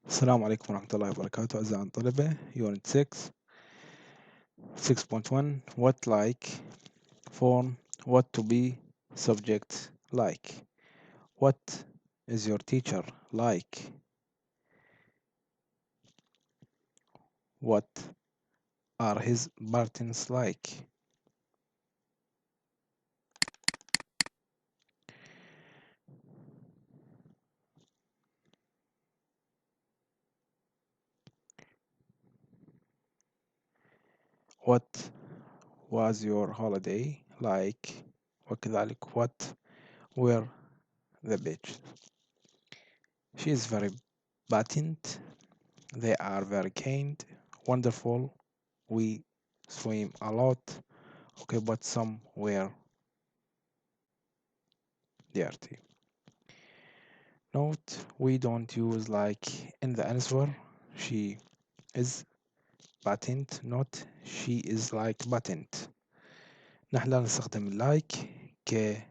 السلام عليكم ورحمة الله وبركاته أعزائي الطلبة Unit 6 6.1 What like form What to be subject like What is your teacher like What are his partners like What was your holiday like وكذلك what were the beach She is very patient They are very kind wonderful We swim a lot Okay, but some were dirty. Note, we don't use like in the answer. She is patent, not she is like patent. نحن لا نستخدم like كإجابة.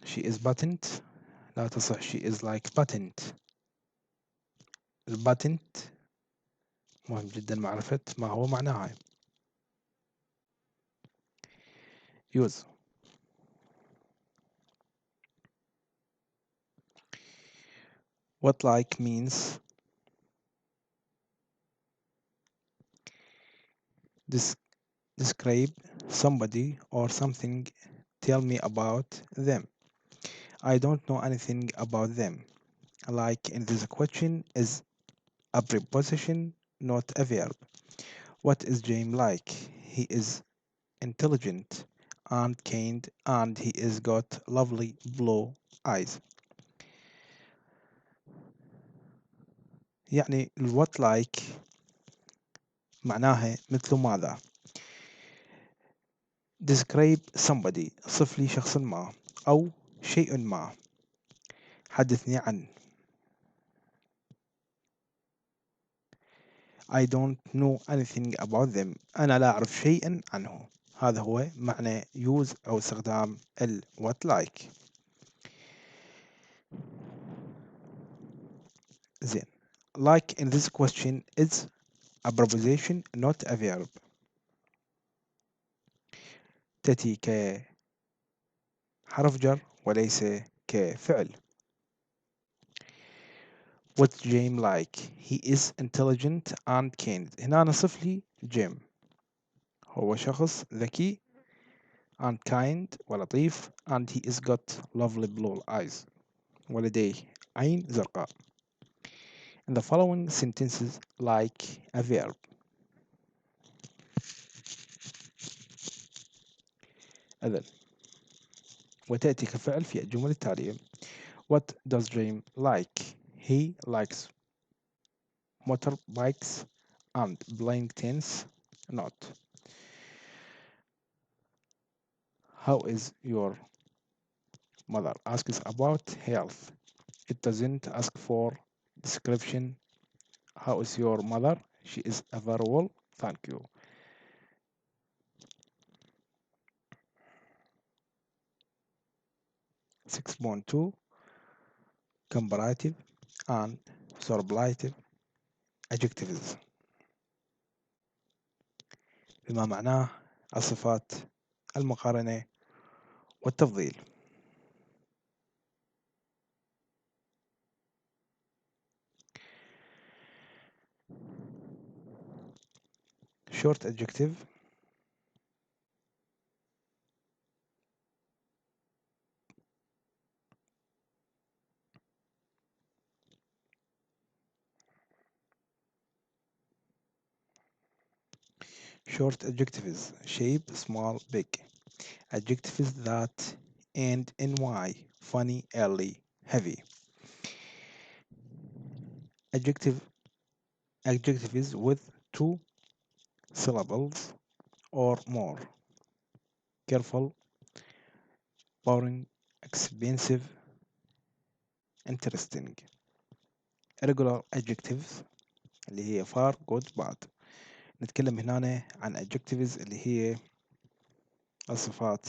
She is patent لا تصح she is like patent. الباتنت مهم جدا معرفة ما هو معناها. Use. What like means describe somebody or something. Tell me about them. I don't know anything about them. Like in this question is a preposition, not a verb. What is James like? He is intelligent and kind and he is got lovely blue eyes. يعني what like معناها مثل ماذا. Describe somebody صف لي شخص ما أو شيء ما. حدثني عن. I don't know anything about them. أنا لا أعرف شيئا عنه. هذا هو معنى use أو استخدام ال what like. زين. Like in this question is a preposition not a verb. تأتي كحرف جر وليس كفعل. What's James like? He is intelligent and kind. هنا نصف لي Jim. هو شخص ذكي and kind ولطيف and he is got lovely blue eyes. ولديه عين زرقاء. In the following sentences like a verb. إذن وتأتي كفعل في الجمل التالية. What does James like? He likes motorbikes and playing tennis. Not. How is your mother? Asks about health. It doesn't ask for description. How is your mother? She is very well. Thank you. Six point two comparative and superlative adjectives بما معناه الصفات المقارنة والتفضيل. Short adjective Short adjectives shape, small, big. Adjectives that end in y, funny, early, heavy. Adjective Adjectives with two syllables or more. Careful, boring, expensive, interesting. Irregular adjectives اللي هي far, good, bad. نتكلم هنا عن adjectives اللي هي الصفات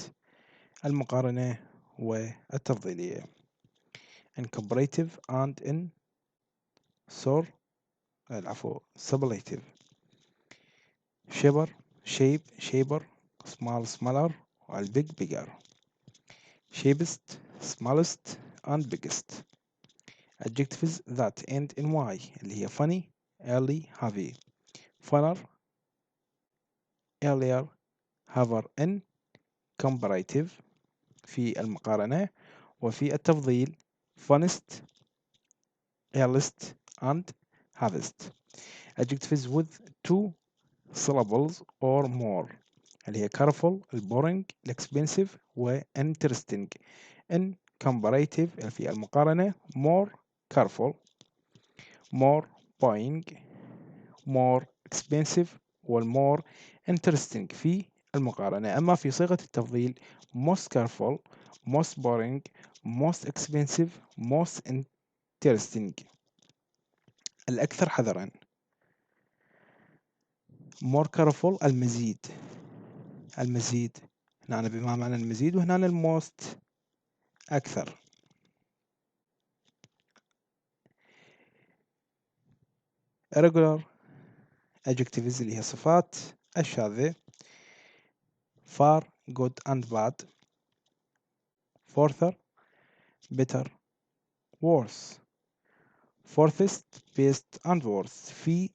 المقارنة والتفضيلية in comparative and in superlative shaper shaper small smaller والbig bigger shapest smallest and biggest adjectives that end in y اللي هي funny early heavy funner earlier hover in comparative في المقارنة وفي التفضيل funnest earliest and heaviest adjectives with two syllables or more اللي هي careful boring expensive و interesting in comparative في المقارنة more careful more buying more expensive والmore interesting في المقارنة أما في صيغة التفضيل most careful most boring most expensive most interesting الأكثر حذرا more careful المزيد هنا بما معنى المزيد وهنا الموست أكثر irregular adjectives اللي هي صفات الشاذة far good and bad further better worse furthest best and worst في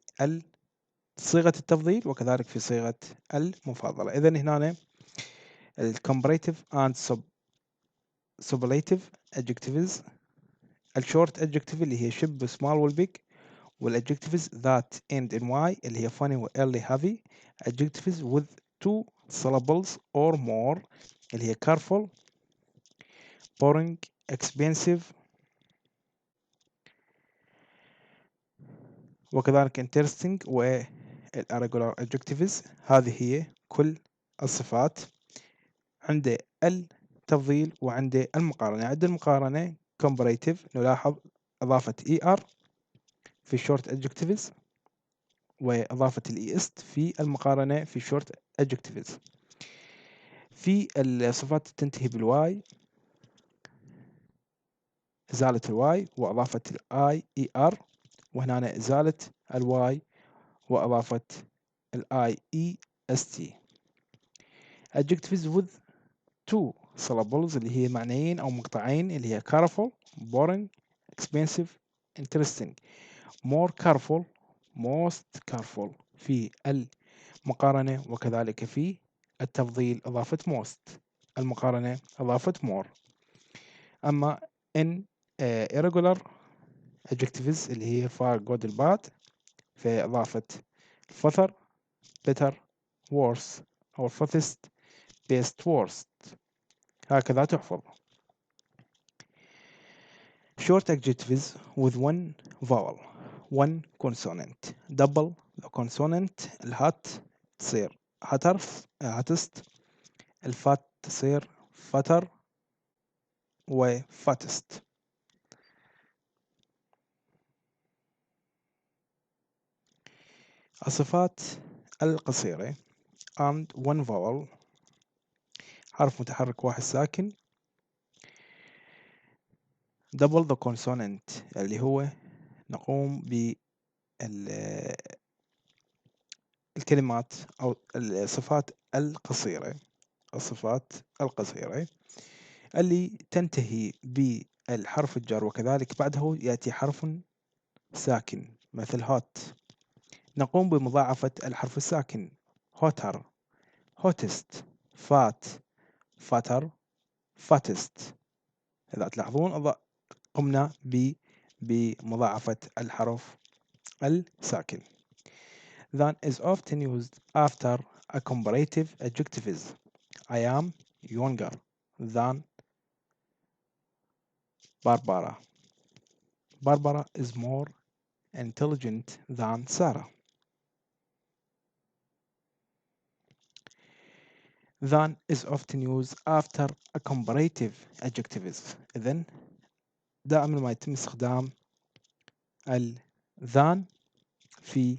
صيغة التفضيل وكذلك في صيغة المفاضلة إذن هنا comparative and superlative adjectives الشورت adjective اللي هي شب small والبيج والadjectives that end in y اللي هي funny و early heavy adjectives with two syllables or more اللي هي careful boring expensive وكذلك interesting و irregular adjectives هذه هي كل الصفات عند التفضيل وعند المقارنة عند المقارنة comparative نلاحظ إضافة er في short adjectives وإضافة est في المقارنة في short adjectives في الصفات تنتهي بالواي إزالة الواي وإضافة الاي er وهنا إزالة الواي وإضافة الاي est adjectives with two syllables اللي هي معنيين أو مقطعين اللي هي careful boring expensive interesting more careful most careful في المقارنة وكذلك في التفضيل إضافة most المقارنة إضافة more أما in irregular adjectives اللي هي far good bad في إضافة further better worse أو farthest best worst هكذا تحفظ short adjectives with one vowel one consonant double the consonant الهات تصير هاتست الفات تصير فتر وفاتست الصفات القصيرة and one vowel حرف متحرك واحد ساكن double the consonant اللي هو نقوم بالكلمات أو الصفات القصيرة الصفات القصيرة اللي تنتهي بالحرف الجر وكذلك بعده يأتي حرف ساكن مثل hot نقوم بمضاعفة الحرف الساكن hotter hottest fat fatter fattest إذا تلاحظون قمنا بمضاعفة الحرف الساكن than is often used after a comparative adjectives I am younger than Barbara. Barbara is more intelligent than Sarah. Than is often used after a comparative adjectives. إذن دائما ما يتم استخدام than في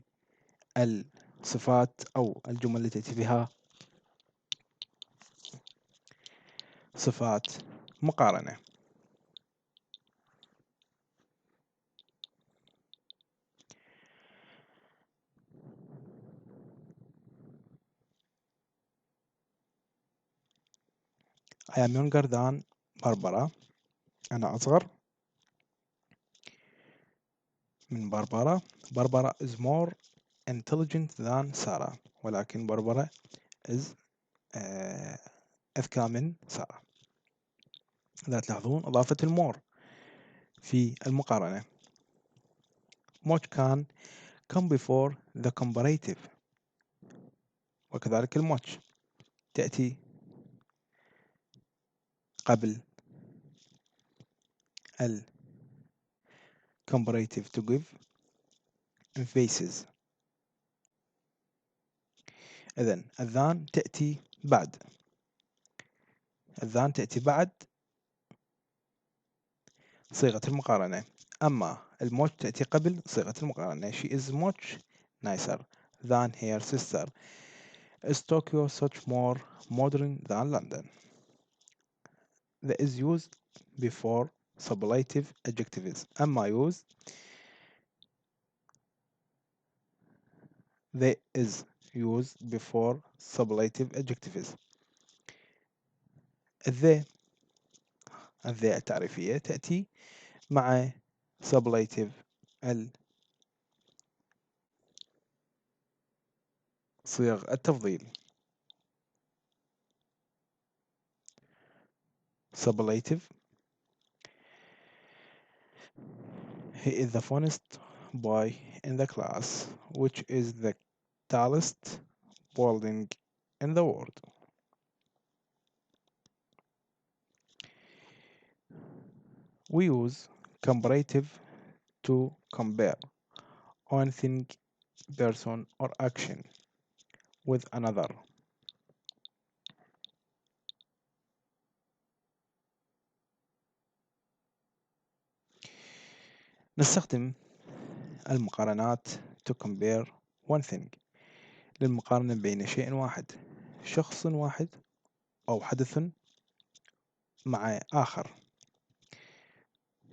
الصفات أو الجمل التي تأتي بها صفات مقارنة. I am younger than Barbara. أنا أصغر من باربرا. باربرا is more intelligent than سارة. ولكن باربرا is أذكى من سارة. إذا تلاحظون إضافة المور في المقارنة. much can come before the comparative. وكذلك الماتش تأتي قبل ال comparative to give emphasis. إذن الذان تأتي بعد. الذان تأتي بعد صيغة المقارنة. أما الموت تأتي قبل صيغة المقارنة. She is much nicer than her sister. Is Tokyo such more modern than London? The is used before superlative adjectives. أما used the is used before superlative adjectives. the التعريفية تأتي مع superlative صيغ التفضيل. superlative. He is the funniest boy in the class, which is the tallest building in the world. We use comparative to compare one thing, person, or action with another. نستخدم المقارنات to compare one thing للمقارنة بين شيء واحد، شخص واحد أو حدث مع آخر.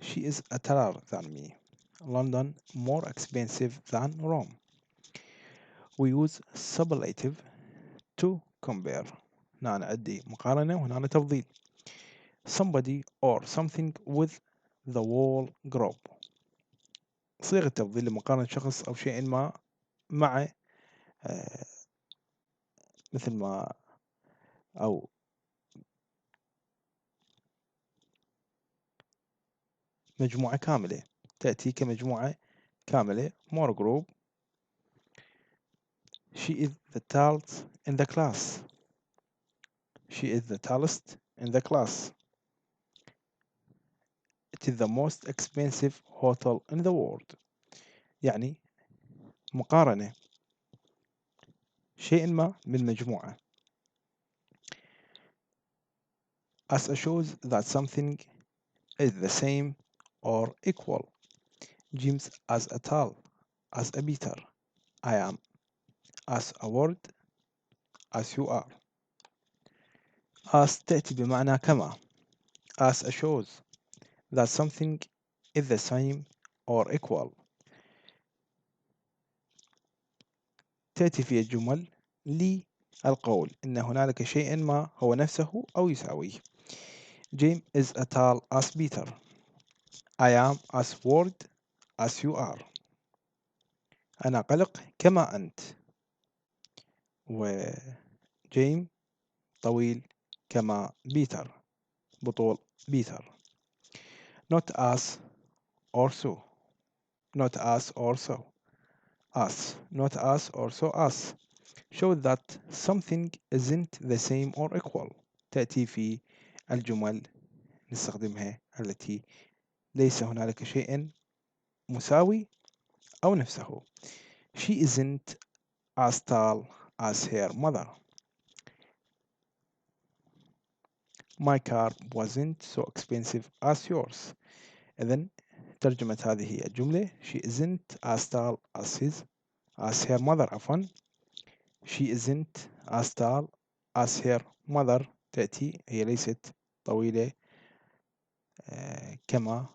She is a taller than me. London more expensive than Rome. We use superlative to compare. هنا نأدي مقارنة وهنا تفضيل. Somebody or something with the whole group. صيغة تفضيل لمقارنة شخص أو شيء ما مع مثل ما أو مجموعة كاملة تأتي كمجموعة كاملة more group. She is the tallest in the class. She is the tallest in the class. It is the most expensive hotel in the world. يعني مقارنة شيء ما بالمجموعة. As shows that something is the same or equal. James as a tall as a Peter. I am as a word as you are. As تأتي بمعنى كما. As shows that something is the same or equal. تأتي في الجمل للقول إن هنالك شيء ما هو نفسه أو يساويه. James is as tall as Peter. I am as word as you are. أنا قلق كما أنت. وجيم طويل كما بيتر، بطول بيتر. Not as or so. Not as or so. Us. Not as or so us. Show that something isn't the same or equal. تأتي في الجمل نستخدمها التي ليس هنالك شيء مساوي أو نفسه. She isn't as tall as her mother. My car wasn't so expensive as yours. إذن ترجمة هذه الجملة she isn't as tall as her mother عفوا. She isn't as tall as her mother تأتي هي ليست طويلة كما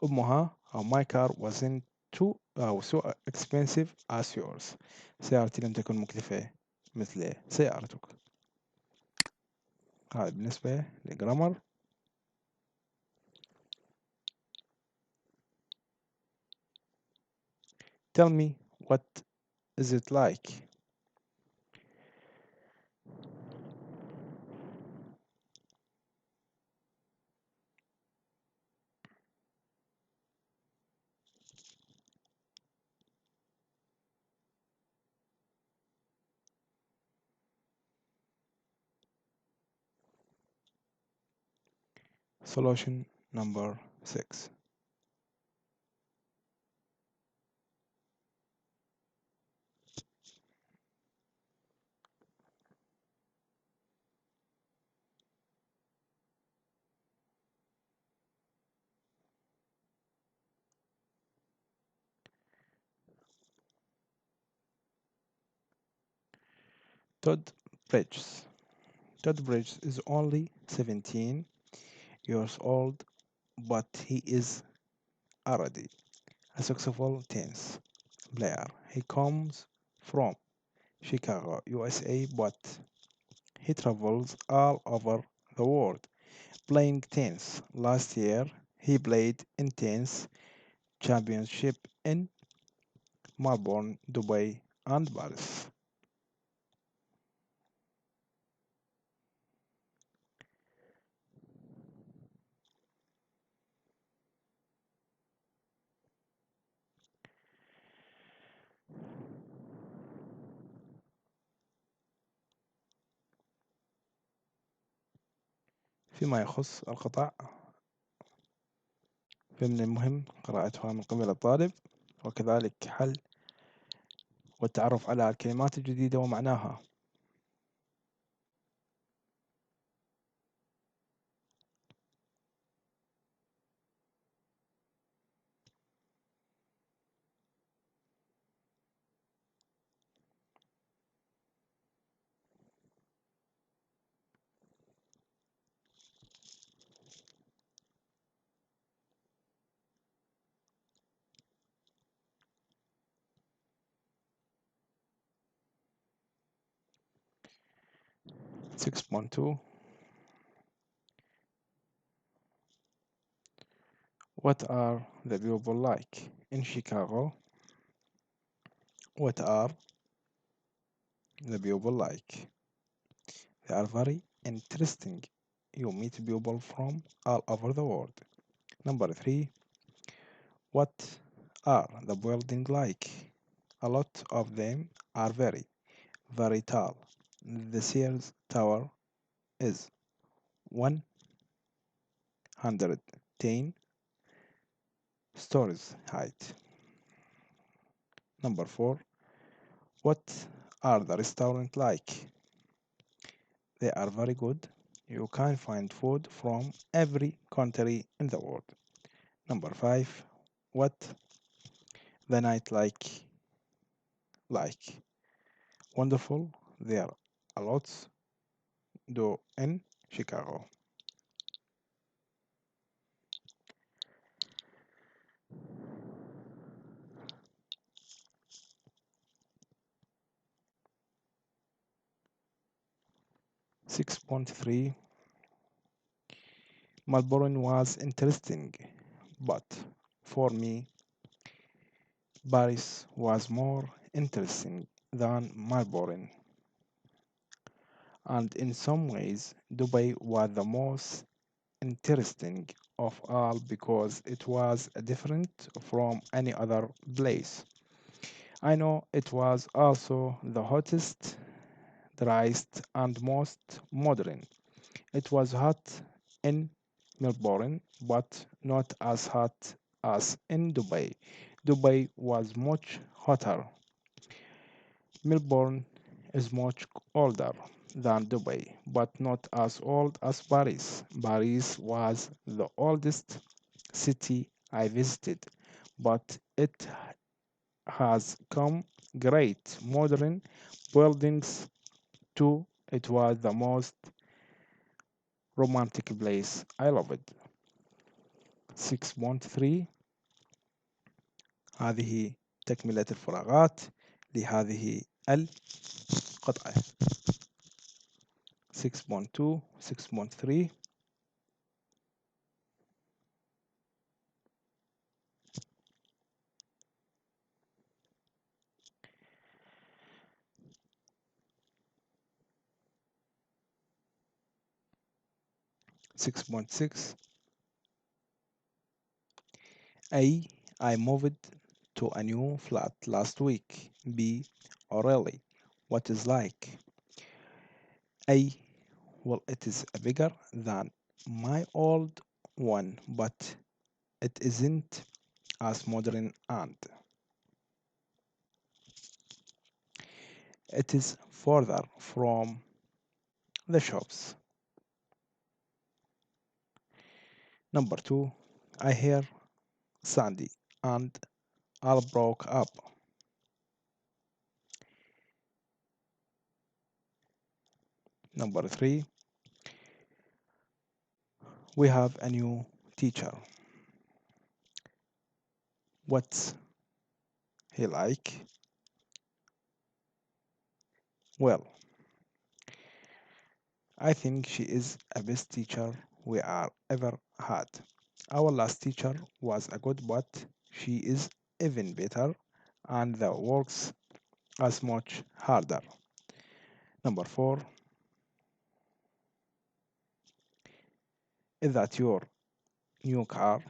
أمها أو my car wasn't too أو so expensive as yours. سيارتي لم تكن مكلفة مثل سيارتك. هذا بالنسبة للجرامر. Tell me what is it like. Solution number 6. Todd Bridges. Todd Bridges is only 17 years old, but he is already a successful tennis player. He comes from Chicago, USA, but he travels all over the world playing tennis. Last year, he played in tennis championship in Melbourne, Dubai, and Paris. فيما يخص القطع، فمن المهم قراءتها من قبل الطالب، وكذلك حل والتعرف على الكلمات الجديدة ومعناها. Six point two. What are the people like in Chicago? What are the people like? They are very interesting. You meet people from all over the world. Number three, what are the buildings like? A lot of them are very, very tall. The Sears Tower is 110 stories height. Number four, what are the restaurants like? They are very good. You can find food from every country in the world. Number five, what the night like? Wonderful. There are a lot do in Chicago. 6.3. Melbourne was interesting, but for me, Paris was more interesting than Melbourne. And in some ways, Dubai was the most interesting of all because it was different from any other place. I know it was also the hottest, driest, and most modern. It was hot in Melbourne, but not as hot as in Dubai. Dubai was much hotter. Melbourne is much older than Dubai, but not as old as Paris. Paris was the oldest city I visited, but it has come great modern buildings too. It was the most romantic place. I love it. 6.3 هذه تكملة الفراغات لهذه القطعة. 6.2 6.3 6.6 A. I moved to a new flat last week. B. Oh really? What is like? A. Well, it is bigger than my old one, but it isn't as modern and it is further from the shops. Number two, I hear Sandy and Al broke up. Number three, we have a new teacher. What's he like? Well, I think she is a best teacher we are ever had. Our last teacher was a good, but she is even better and the works as much harder. Number four, is that your new car?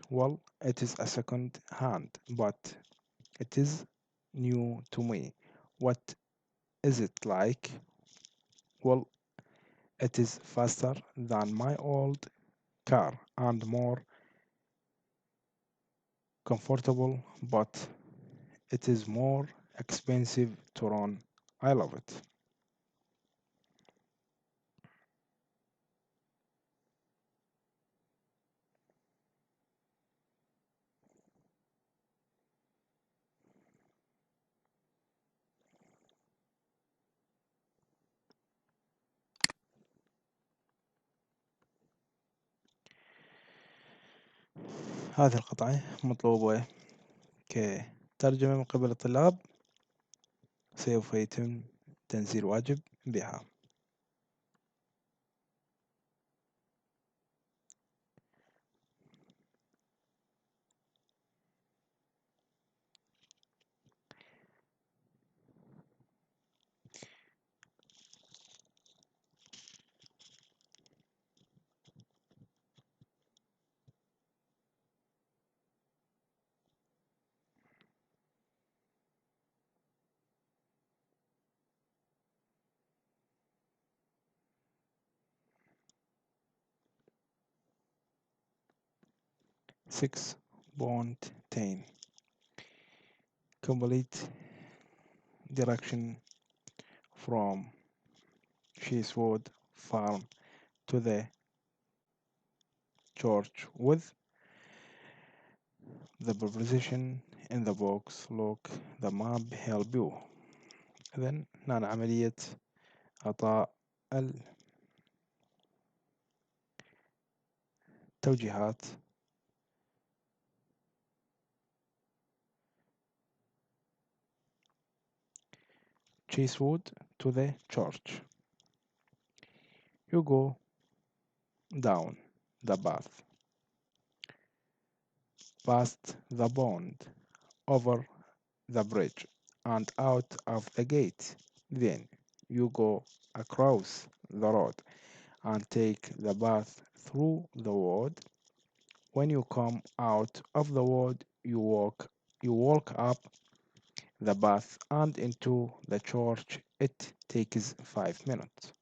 Well, it is a second hand, but it is new to me. What is it like? Well, it is faster than my old car and more comfortable, but it is more expensive to run. I love it. هذه القطعة مطلوبة كترجمة من قبل الطلاب، سوف يتم تنزيل واجب بها. 6.10 Complete direction from Cheesewood Farm to the church with the preposition in the box. Look the map help you. إذن هنا عملية إعطاء التوجيهات. Cheesewood to the church. You go down the path, past the pond, over the bridge, and out of the gate. Then you go across the road and take the path through the wood. When you come out of the wood, you walk up the path and into the church. It takes 5 minutes.